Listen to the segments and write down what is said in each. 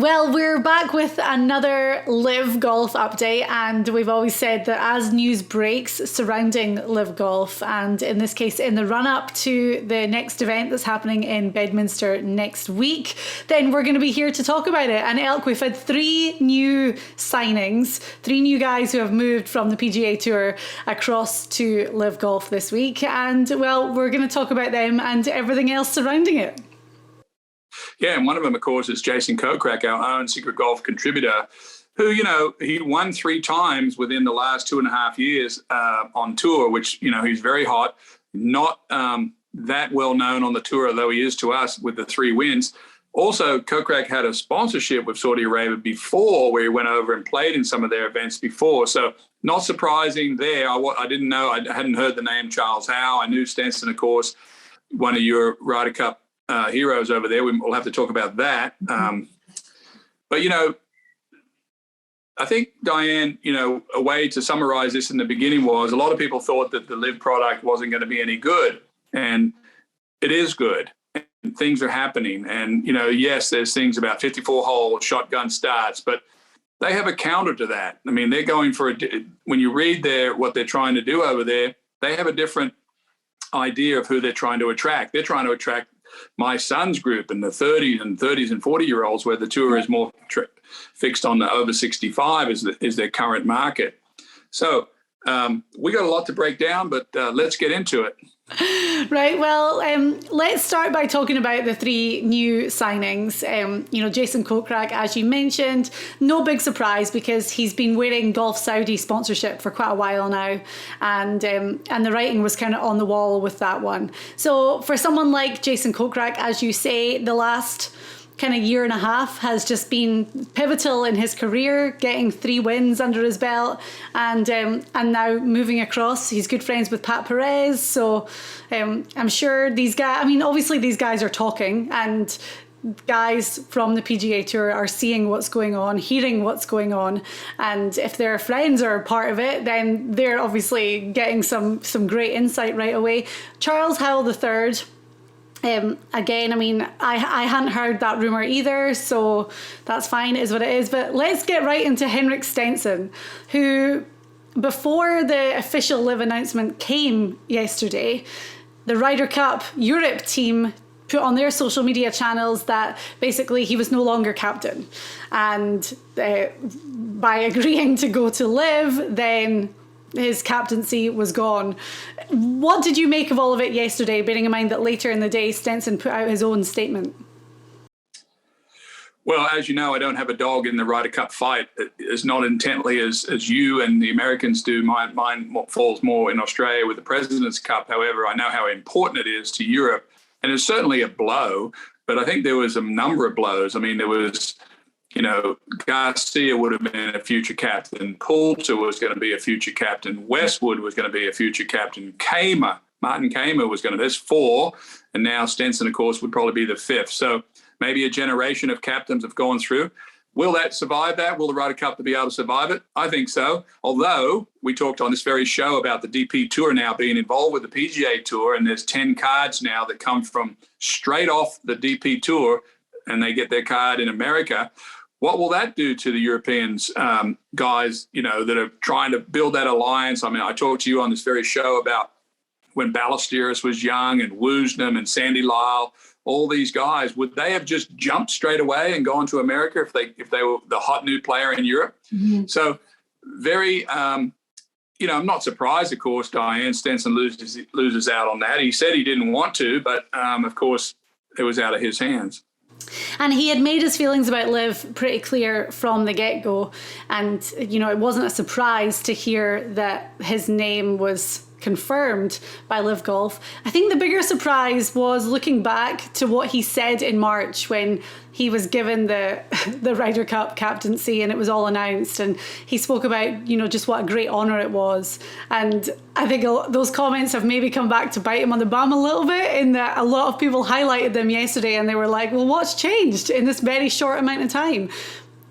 Well, we're back with another LIV Golf update, and we've always said that as news breaks surrounding LIV Golf, and in this case in the run-up to the next event that's happening in Bedminster next week, then we're going to be here to talk about it. And Elk, we've had 3 new signings, 3 new guys who have moved from the PGA Tour across to LIV Golf this week, and well, we're going to talk about them and everything else surrounding it. Yeah, and one of them, of course, is Jason Kokrak, our own Secret Golf contributor, who, he won 3 times within the last 2.5 years on tour, which, he's very hot, not that well known on the tour, although he is to us with the 3 wins. Also, Kokrak had a sponsorship with Saudi Arabia before, where he went over and played in some of their events before. So not surprising there. I didn't know, I hadn't heard the name Charles Howe. I knew Stenson, of course, one of your Ryder Cup heroes over there. We'll have to talk about that. But, I think, Diane, a way to summarize this in the beginning was a lot of people thought that the LIV product wasn't going to be any good. And it is good. And things are happening. And, yes, there's things about 54-hole shotgun starts, but they have a counter to that. I mean, they're going for when you read what they're trying to do over there, they have a different idea of who they're trying to attract. They're trying to attract my son's group in the 30s and 40-year-olds, where the tour is more fixed on the over 65 is their current market. So we got a lot to break down, but let's get into it. Right. Well, let's start by talking about the 3 new signings. Jason Kokrak, as you mentioned, no big surprise because he's been wearing Golf Saudi sponsorship for quite a while now, and the writing was kind of on the wall with that one. So for someone like Jason Kokrak, as you say, the last kind of year and a half has just been pivotal in his career, getting 3 wins under his belt, and now moving across. He's good friends with Pat Perez, so I'm sure these guys, obviously these guys are talking, and guys from the PGA Tour are seeing what's going on, hearing what's going on, and if their friends are part of it, then they're obviously getting some great insight right away. Charles Howell III, again, I hadn't heard that rumour either, so that's fine, it is what it is. But let's get right into Henrik Stenson, who, before the official LIV announcement came yesterday, the Ryder Cup Europe team put on their social media channels that basically he was no longer captain. And by agreeing to go to LIV, then his captaincy was gone. What did you make of all of it yesterday, bearing in mind that later in the day Stenson put out his own statement? Well, as you know, I don't have a dog in the Ryder Cup fight as not intently as you and the Americans do. Mine falls more in Australia with the President's Cup. However, I know how important it is to Europe, and it's certainly a blow, but I think there was a number of blows. There was, Garcia would have been a future captain. Poulter was going to be a future captain. Westwood was going to be a future captain. Martin Kamer was going to. There's 4. And now Stenson, of course, would probably be the 5th. So maybe a generation of captains have gone through. Will that survive that? Will the Ryder Cup be able to survive it? I think so. Although we talked on this very show about the DP Tour now being involved with the PGA Tour, and there's 10 cards now that come from straight off the DP Tour, and they get their card in America. What will that do to the Europeans, guys, that are trying to build that alliance? I talked to you on this very show about when Ballesteros was young and Woosnam and Sandy Lyle, all these guys. Would they have just jumped straight away and gone to America if they were the hot new player in Europe? Mm-hmm. So very, I'm not surprised, of course, Diane Stenson loses out on that. He said he didn't want to, but, of course, it was out of his hands. And he had made his feelings about LIV pretty clear from the get-go. And, it wasn't a surprise to hear that his name was confirmed by LIV Golf. I think the bigger surprise was looking back to what he said in March when he was given the Ryder Cup captaincy and it was all announced, and he spoke about just what a great honour it was. And I think those comments have maybe come back to bite him on the bum a little bit, in that a lot of people highlighted them yesterday and they were like, well, what's changed in this very short amount of time?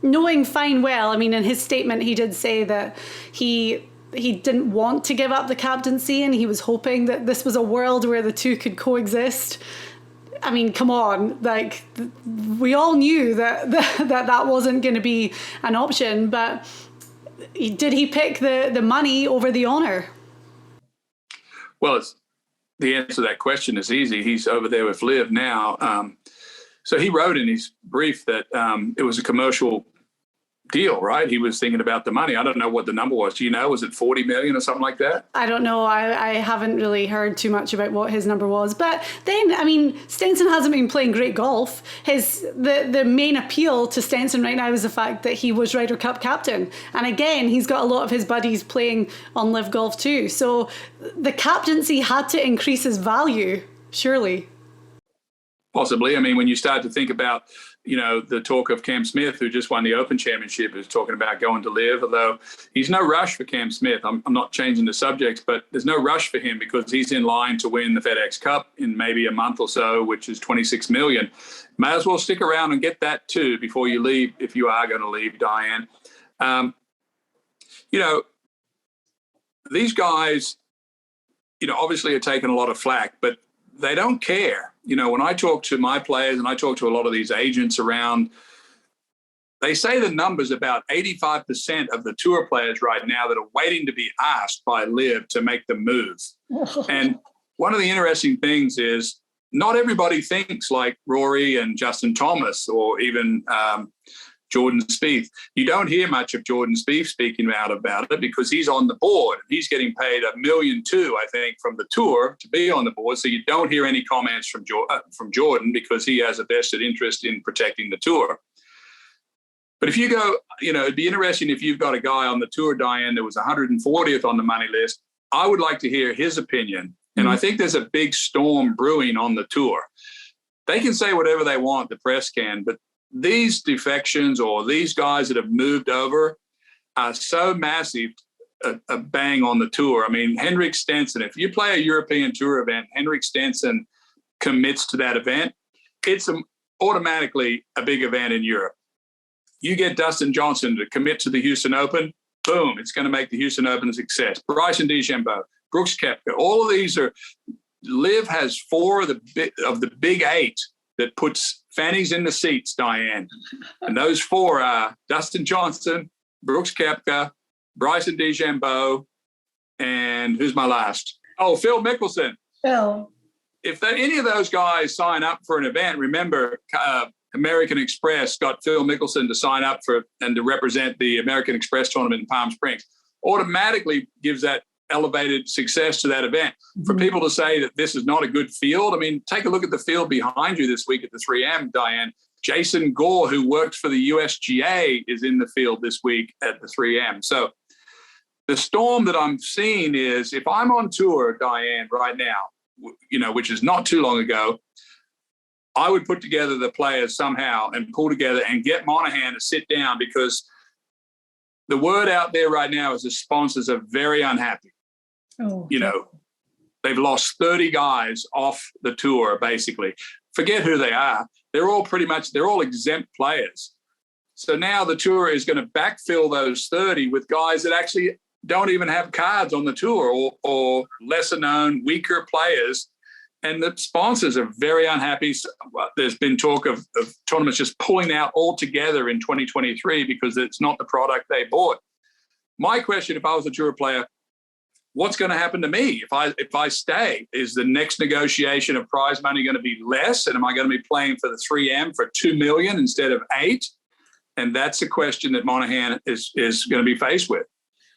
Knowing fine well, in his statement he did say that he didn't want to give up the captaincy and he was hoping that this was a world where the two could coexist. I mean, come on, like we all knew that wasn't going to be an option, but did he pick the money over the honor? Well, the answer to that question is easy. He's over there with LIV now. So he wrote in his brief that it was a commercial deal, right? He was thinking about the money. I don't know what the number was. Do you know? Was it 40 million or something like that? I don't know. I haven't really heard too much about what his number was. But then, I mean, Stenson hasn't been playing great golf. The main appeal to Stenson right now is the fact that he was Ryder Cup captain. And again, he's got a lot of his buddies playing on LIV Golf too. So the captaincy had to increase his value, surely. Possibly. I mean, when you start to think about, the talk of Cam Smith, who just won the Open Championship, is talking about going to LIV, although he's no rush for Cam Smith. I'm not changing the subject, but there's no rush for him because he's in line to win the FedEx Cup in maybe a month or so, which is 26 million. May as well stick around and get that too before you leave, if you are going to leave, Diane. These guys, obviously are taking a lot of flack, but they don't care. When I talk to my players and I talk to a lot of these agents around, they say the numbers about 85% of the tour players right now that are waiting to be asked by LIV to make the move. And one of the interesting things is not everybody thinks like Rory and Justin Thomas or even Jordan Spieth. You don't hear much of Jordan Spieth speaking out about it because he's on the board. He's getting paid $1.2 million, I think, from the tour to be on the board. So you don't hear any comments from Jordan because he has a vested interest in protecting the tour. But if you go, it'd be interesting if you've got a guy on the tour, Diane, that was 140th on the money list. I would like to hear his opinion. And I think there's a big storm brewing on the tour. They can say whatever they want, the press can, but these defections or these guys that have moved over are so massive a bang on the tour. I mean, Henrik Stenson, if you play a European Tour event, Henrik Stenson commits to that event, it's automatically a big event in Europe. You get Dustin Johnson to commit to the Houston Open, boom, it's going to make the Houston Open a success. Bryson DeChambeau, Brooks Koepka, all of these are, LIV has 4 of the big 8 that puts fannies in the seats, Diane. And those 4 are Dustin Johnson, Brooks Koepka, Bryson DeChambeau, and who's my last? Oh, Phil Mickelson. Phil. If any of those guys sign up for an event, remember American Express got Phil Mickelson to sign up for and to represent the American Express tournament in Palm Springs, automatically gives that elevated success to that event. For people to say that this is not a good field, I mean, take a look at the field behind you this week at the 3M, Diane. Jason Gore, who works for the USGA, is in the field this week at the 3M. So the storm that I'm seeing is if I'm on tour, Diane, right now, which is not too long ago, I would put together the players somehow and pull together and get Monahan to sit down because the word out there right now is the sponsors are very unhappy. Oh. They've lost 30 guys off the tour, basically. Forget who they are. They're all exempt players. So now the tour is going to backfill those 30 with guys that actually don't even have cards on the tour or lesser known, weaker players. And the sponsors are very unhappy. There's been talk of tournaments just pulling out altogether in 2023 because it's not the product they bought. My question, if I was a tour player, what's going to happen to me if I stay? Is the next negotiation of prize money going to be less? And am I going to be playing for the 3M for $2 million instead of $8 million? And that's a question that Monahan is going to be faced with.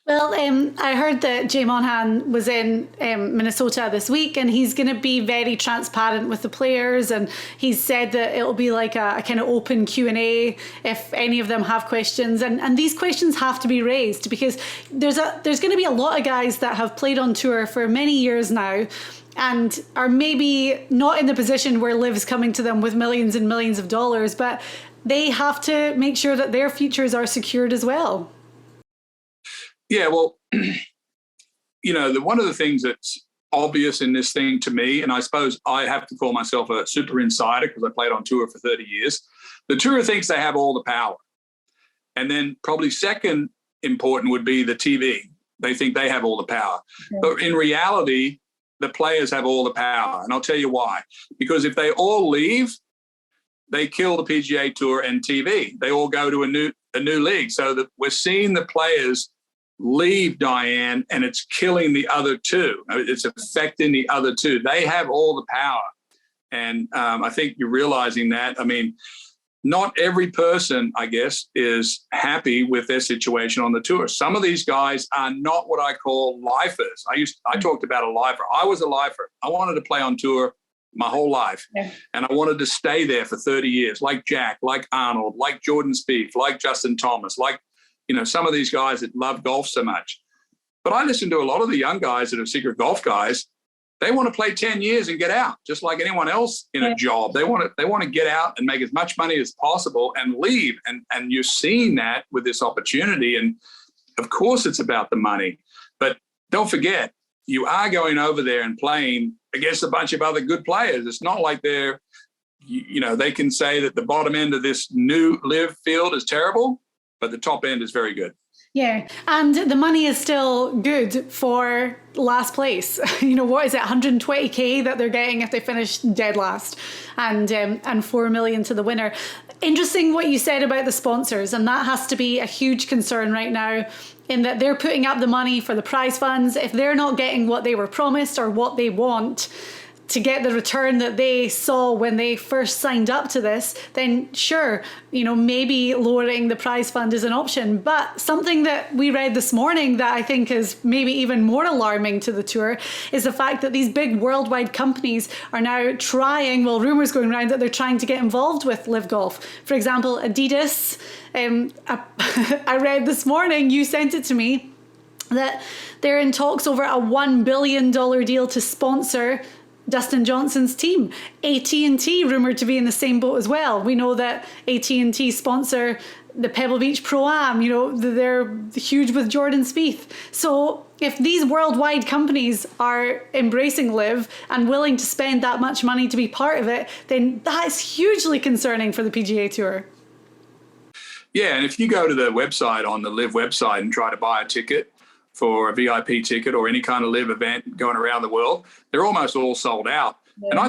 Well, I heard that Jay Monahan was in Minnesota this week and he's going to be very transparent with the players, and he's said that it'll be like a kind of open Q&A if any of them have questions, and these questions have to be raised because there's going to be a lot of guys that have played on tour for many years now and are maybe not in the position where LIV's coming to them with millions and millions of dollars, but they have to make sure that their futures are secured as well. Yeah, well, one of the things that's obvious in this thing to me, and I suppose I have to call myself a super insider because I played on tour for 30 years, the tour thinks they have all the power. And then probably second important would be the TV. They think they have all the power. Okay. But in reality, the players have all the power. And I'll tell you why. Because if they all leave, they kill the PGA Tour and TV. They all go to a new league. So that we're seeing the players leave, Diane, and it's killing the other two. It's affecting the other two. They have all the power. And I think you're realizing that. I mean, not every person, I guess, is happy with their situation on the tour. Some of these guys are not what I call lifers. I talked about a lifer. I was a lifer. I wanted to play on tour my whole life. Yeah. And I wanted to stay there for 30 years, like Jack, like Arnold, like Jordan Spieth, like Justin Thomas, like, some of these guys that love golf so much. But I listen to a lot of the young guys that are secret golf guys. They want to play 10 years and get out, just like anyone else in a job. They want to get out and make as much money as possible and leave. And you're seeing that with this opportunity. And of course it's about the money. But don't forget, you are going over there and playing against a bunch of other good players. It's not like they're, they can say that the bottom end of this new LIV field is terrible, but the top end is very good. Yeah, and the money is still good for last place. What is it, 120K that they're getting if they finish dead last, and $4 million to the winner. Interesting what you said about the sponsors, and that has to be a huge concern right now, in that they're putting up the money for the prize funds. If they're not getting what they were promised or what they want to get the return that they saw when they first signed up to this, then sure, maybe lowering the prize fund is an option. But something that we read this morning that I think is maybe even more alarming to the tour is the fact that these big worldwide companies are now trying, rumors going around that they're trying to get involved with LIV Golf. For example, Adidas, I read this morning, you sent it to me, that they're in talks over a $1 billion deal to sponsor Dustin Johnson's team. AT&T rumored to be in the same boat as well. We know that AT&T sponsor the Pebble Beach Pro-Am. They're huge with Jordan Spieth. So if these worldwide companies are embracing LIV and willing to spend that much money to be part of it, then that's hugely concerning for the PGA Tour. Yeah, and if you go to the website, on the LIV website, and try to buy a ticket for a VIP ticket or any kind of LIV event going around the world, they're almost all sold out. Yeah. And I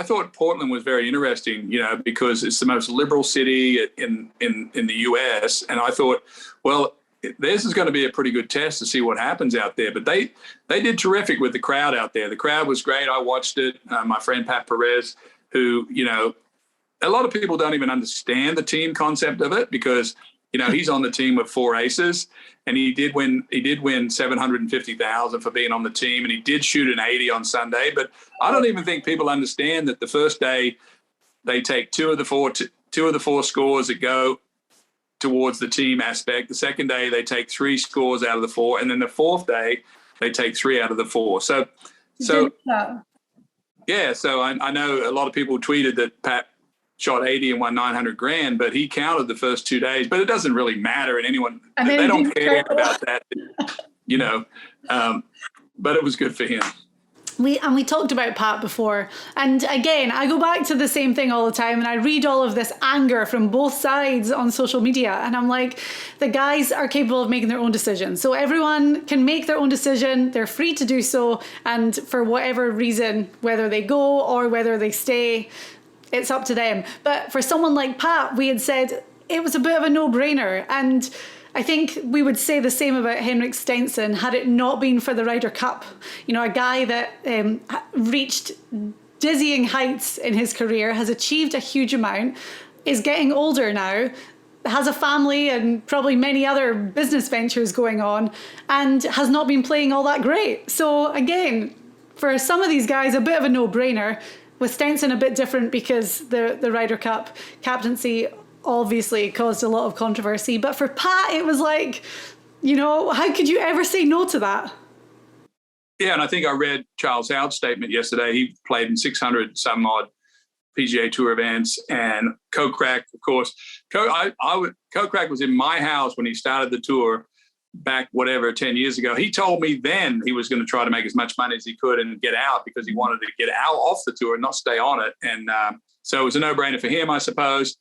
thought Portland was very interesting, because it's the most liberal city in the US. And I thought, well, this is going to be a pretty good test to see what happens out there. But they did terrific with the crowd out there. The crowd was great. I watched it. My friend Pat Perez, who, a lot of people don't even understand the team concept of it, because he's on the team with 4 aces, and he did win $750,000 for being on the team, and he did shoot an 80 on Sunday. But I don't even think people understand that the first day they take two of the four scores that go towards the team aspect. The second day they take 3 scores out of the 4, and then the fourth day they take 3 out of the 4. So yeah. So I know a lot of people tweeted that Pat shot 80 and won $900,000, but he counted the first 2 days. But it doesn't really matter, and they don't care about that, but it was good for him. We talked about Pat before, and again, I go back to the same thing all the time, and I read all of this anger from both sides on social media, and I'm like, the guys are capable of making their own decisions. So everyone can make their own decision. They're free to do so, and for whatever reason, whether they go or whether they stay, it's up to them. But for someone like Pat, we had said it was a bit of a no-brainer. And I think we would say the same about Henrik Stenson had it not been for the Ryder Cup. A guy that reached dizzying heights in his career, has achieved a huge amount, is getting older now, has a family and probably many other business ventures going on, and has not been playing all that great. So again, for some of these guys, a bit of a no-brainer. With Stenson, a bit different, because the Ryder Cup captaincy obviously caused a lot of controversy. But for Pat, it was like, how could you ever say no to that? Yeah, and I think I read Charles Howard's statement yesterday. He played in 600 some odd PGA Tour events, and Kokrak, of course. Kokrak was in my house when he started the tour back 10 years ago. He told me then he was going to try to make as much money as he could and get out, because he wanted to get out off the tour and not stay on it. And so it was a no-brainer for him, I suppose.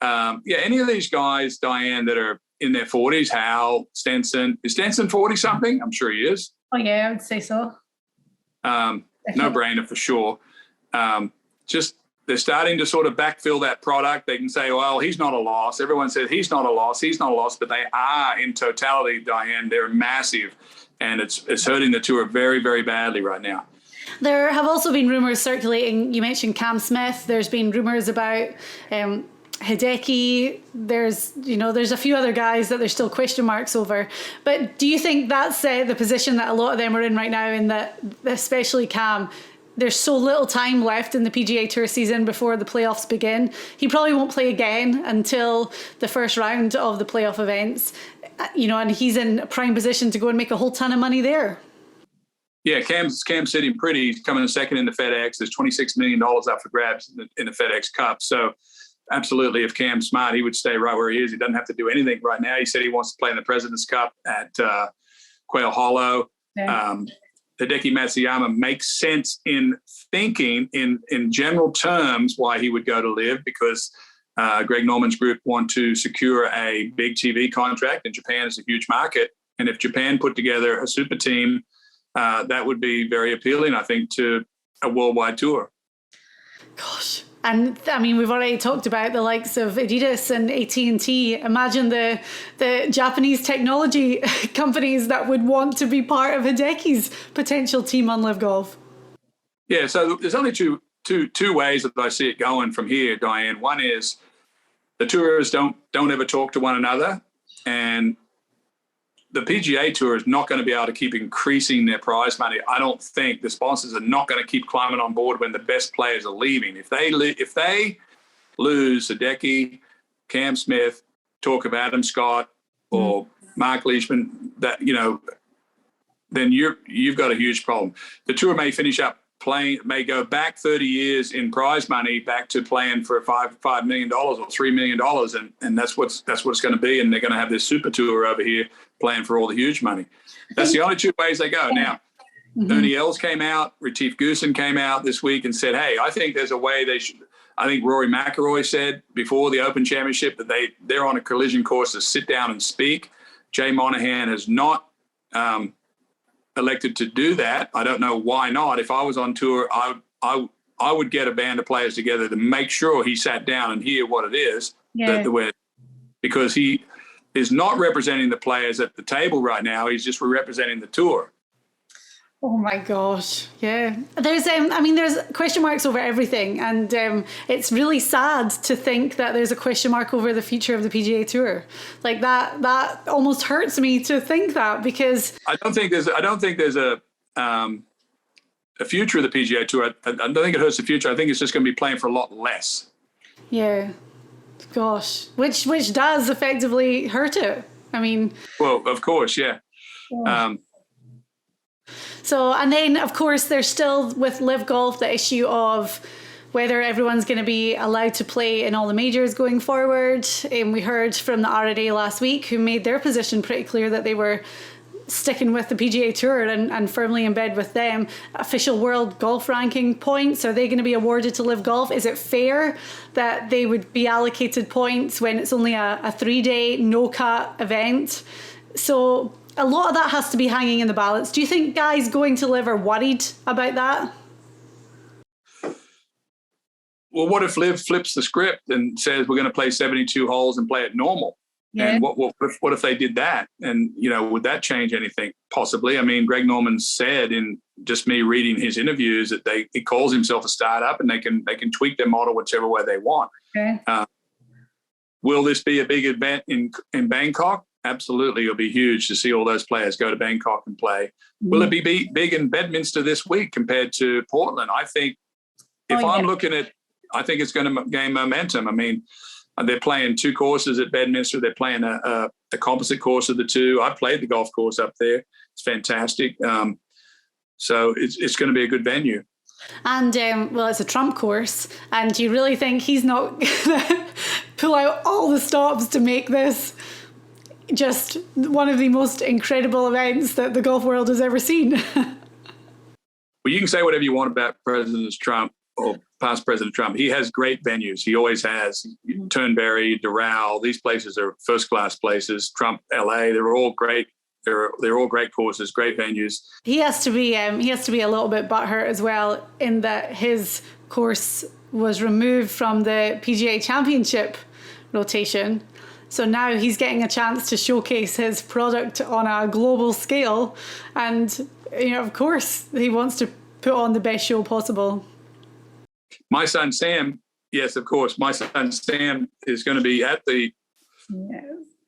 Any of these guys, Diane, that are in their 40s, Hal, Stenson. Is Stenson 40-something? I'm sure he is. Oh, yeah, I would say so. no-brainer for sure. Just they're starting to sort of backfill that product. They can say, well, he's not a loss. Everyone says he's not a loss, but they are in totality, Diane. They're massive, and it's hurting the tour very, very badly right now. There have also been rumours circulating. You mentioned Cam Smith. There's been rumours about Hideki. There's a few other guys that there's still question marks over. But do you think that's the position that a lot of them are in right now, in that, especially Cam, there's so little time left in the PGA Tour season before the playoffs begin? He probably won't play again until the first round of the playoff events, and he's in a prime position to go and make a whole ton of money there. Yeah, Cam's sitting pretty. He's coming in second in the FedEx. There's $26 million up for grabs in the FedEx Cup. So absolutely, if Cam's smart, he would stay right where he is. He doesn't have to do anything right now. He said he wants to play in the President's Cup at Quail Hollow. Yeah. Hideki Matsuyama makes sense in thinking in general terms why he would go to LIV, because Greg Norman's group want to secure a big TV contract, and Japan is a huge market. And if Japan put together a super team, that would be very appealing, I think, to a worldwide tour. Gosh. And I mean, we've already talked about the likes of Adidas and AT&T. Imagine the Japanese technology companies that would want to be part of Hideki's potential team on LIV Golf. Yeah, so there's only two ways that I see it going from here, Diane. One is the tourists don't ever talk to one another, and the PGA Tour is not going to be able to keep increasing their prize money. I don't think the sponsors are not going to keep climbing on board when the best players are leaving. If they lose Hideki, Cam Smith, talk of Adam Scott or Mark Leishman, that then you've got a huge problem. The tour may finish up may go back 30 years in prize money back to playing for $5 million or $3 million, and that's what it's going to be. And they're going to have this super tour over here playing for all the huge money. That's the only two ways they go. Now, Ernie Els came out, Retief Goosen came out this week and said, hey, I think there's a way they should. I think Rory McIlroy said before the Open Championship that they're on a collision course to sit down and speak. Jay Monahan has not elected to do that. I don't know why not. If I was on tour, I would get a band of players together to make sure he sat down and hear what it is, because he is not representing the players at the table right now. He's just representing the tour. Oh my gosh, yeah. There's question marks over everything, and it's really sad to think that there's a question mark over the future of the PGA Tour. Like that almost hurts me to think that, because I don't think there's a future of the PGA Tour. I don't think it hurts the future. I think it's just going to be playing for a lot less. Yeah, gosh, which does effectively hurt it. I mean, well, of course, yeah. So, and then, of course, there's still, with LIV Golf, the issue of whether everyone's going to be allowed to play in all the majors going forward. And we heard from the R&A last week, who made their position pretty clear that they were sticking with the PGA Tour and firmly in bed with them. Official world golf ranking points, are they going to be awarded to LIV Golf? Is it fair that they would be allocated points when it's only a 3-day no-cut event? So a lot of that has to be hanging in the balance. Do you think guys going to LIV are worried about that? Well, what if LIV flips the script and says we're going to play 72 holes and play it normal? Yeah. And what if they did that? And, would that change anything? Possibly. I mean, Greg Norman said, in just me reading his interviews, that he calls himself a startup, and they can tweak their model whichever way they want. Okay. Will this be a big event in Bangkok? Absolutely. It'll be huge to see all those players go to Bangkok and play. Mm-hmm. Will it be big in Bedminster this week compared to Portland? I think I'm looking at, I think it's going to gain momentum. I mean, they're playing two courses at Bedminster. They're playing a composite course of the two. I played the golf course up there. It's fantastic. So it's going to be a good venue. And, it's a Trump course. And do you really think he's not going to pull out all the stops to make this just one of the most incredible events that the golf world has ever seen? Well, you can say whatever you want about President Trump or past President Trump. He has great venues. He always has. Turnberry, Doral, these places are first-class places. Trump, LA, they're all great They're all great courses, great venues. He has to be a little bit butthurt as well, in that his course was removed from the PGA Championship rotation. So now he's getting a chance to showcase his product on a global scale. And, of course, he wants to put on the best show possible. My son, Sam, yes, of course. My son, Sam, is going to be at the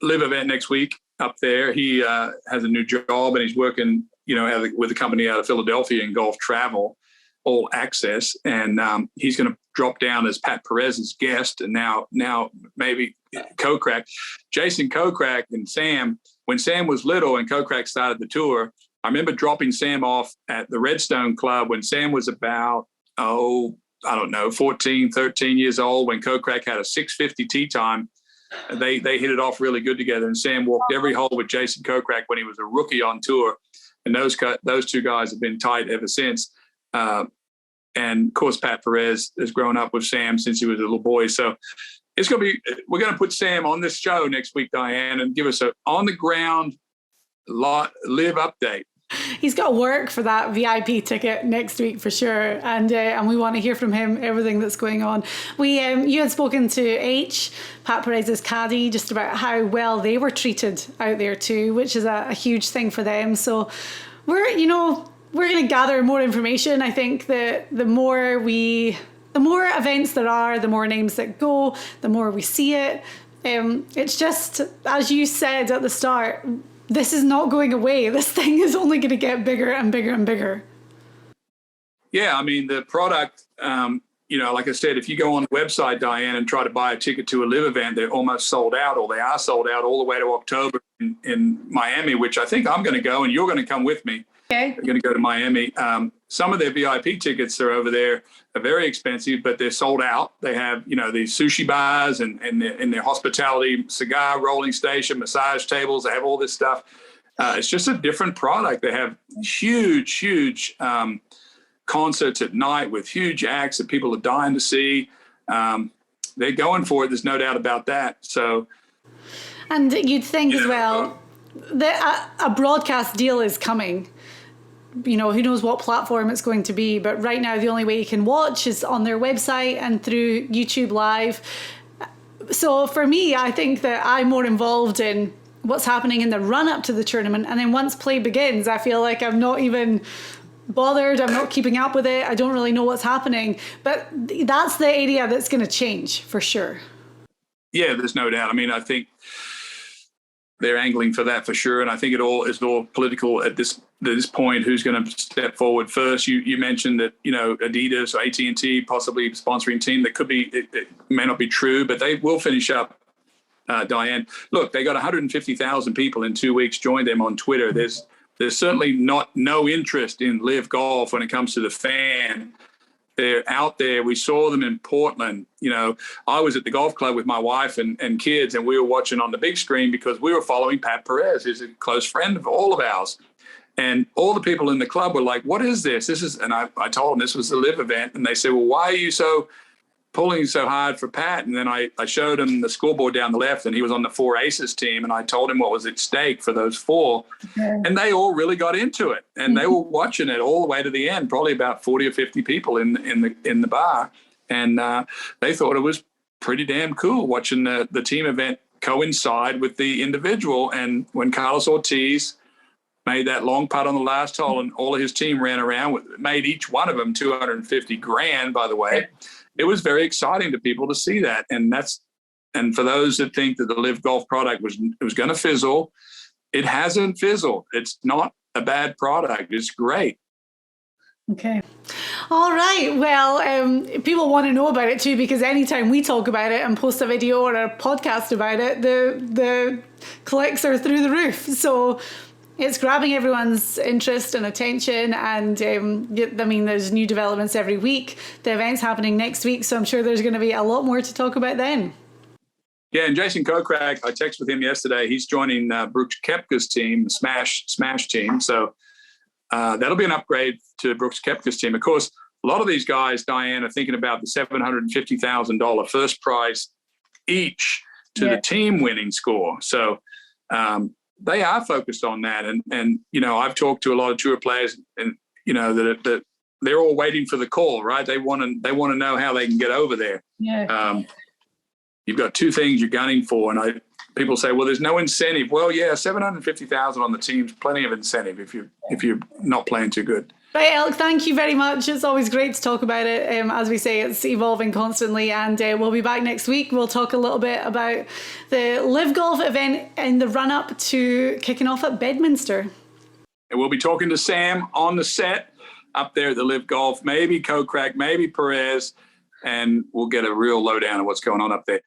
LIV event next week up there. He has a new job and he's working, with a company out of Philadelphia in golf travel, all access. And he's going to drop down as Pat Perez's guest. And now maybe Kokrak, Jason Kokrak and Sam, when Sam was little and Kokrak started the tour, I remember dropping Sam off at the Redstone Club when Sam was about, 14, 13 years old, when Kokrak had a 650 tee time. They hit it off really good together. And Sam walked every hole with Jason Kokrak when he was a rookie on tour. And those two guys have been tight ever since. And of course, Pat Perez has grown up with Sam since he was a little boy. So we're going to put Sam on this show next week, Diane, and give us an on the ground LIV update. He's got to work for that VIP ticket next week for sure, and we want to hear from him everything that's going on. You had spoken to Pat Perez's caddy, just about how well they were treated out there too, which is a huge thing for them. So we're going to gather more information. I think that the more events there are, the more names that go, the more we see it. It's just, as you said at the start, this is not going away. This thing is only going to get bigger and bigger and bigger. Yeah, I mean, the product, like I said, if you go on the website, Diane, and try to buy a ticket to a LIV event, they're almost sold out, or they are sold out all the way to October in Miami, which I think I'm going to go, and you're going to come with me. Okay. We're going to go to Miami. Some of their VIP tickets are over there are very expensive, but they're sold out. They have, these sushi bars and their hospitality, cigar rolling station, massage tables. They have all this stuff. It's just a different product. They have huge concerts at night with huge acts that people are dying to see. They're going for it. There's no doubt about that. So, and you'd think as well that a broadcast deal is coming. Who knows what platform it's going to be, but right now the only way you can watch is on their website and through YouTube Live. So for me, I think that I'm more involved in what's happening in the run up to the tournament, and then once play begins, I feel like I'm not even bothered. I'm not keeping up with it. I don't really know what's happening, but that's the area that's going to change for sure. Yeah, there's no doubt. I mean, I think they're angling for that for sure, and I think it's all political at this point. Who's going to step forward first? You mentioned that Adidas or AT&T possibly sponsoring team. That could be. It may not be true, but they will finish up. Diane, look, they got 150,000 people in 2 weeks joined them on Twitter. There's certainly no interest in LIV Golf when it comes to the fan. They're out there. We saw them in Portland. I was at the golf club with my wife and kids, and we were watching on the big screen because we were following Pat Perez, who's a close friend of all of ours. And all the people in the club were like, what is this? And I told them this was the LIV event. And they said, well, why are you pulling so hard for Pat? And then I showed him the scoreboard down the left, and he was on the 4 aces team. And I told him what was at stake for those 4. Okay. And they all really got into it. And they were watching it all the way to the end, probably about 40 or 50 people in the bar. And they thought it was pretty damn cool watching the team event coincide with the individual. And when Carlos Ortiz made that long putt on the last hole and all of his team ran around made each one of them $250,000, by the way. It was very exciting to people to see that. And for those that think that the LIV Golf product was going to fizzle, it hasn't fizzled. It's not a bad product. It's great. Okay. All right. Well, people want to know about it too, because anytime we talk about it and post a video or a podcast about it, the clicks are through the roof. So it's grabbing everyone's interest and attention, and there's new developments every week. The event's happening next week, so I'm sure there's going to be a lot more to talk about then. Yeah, and Jason Kokrak, I texted with him yesterday. He's joining Brooks Koepka's team, the Smash team. So that'll be an upgrade to Brooks Koepka's team. Of course, a lot of these guys, Diane, are thinking about the $750,000 first price each to the team winning score. So they are focused on that. And I've talked to a lot of tour players, and that they're all waiting for the call, right? They want to know how they can get over there. Yeah. You've got two things you're gunning for, and people say, well, there's no incentive. Well, yeah, 750,000 on the team's plenty of incentive if you're not playing too good. Right, Elk, thank you very much. It's always great to talk about it. As we say, it's evolving constantly, and we'll be back next week. We'll talk a little bit about the LIV Golf event in the run-up to kicking off at Bedminster. And we'll be talking to Sam on the set up there at the LIV Golf, maybe Kokrak, maybe Perez, and we'll get a real lowdown of what's going on up there.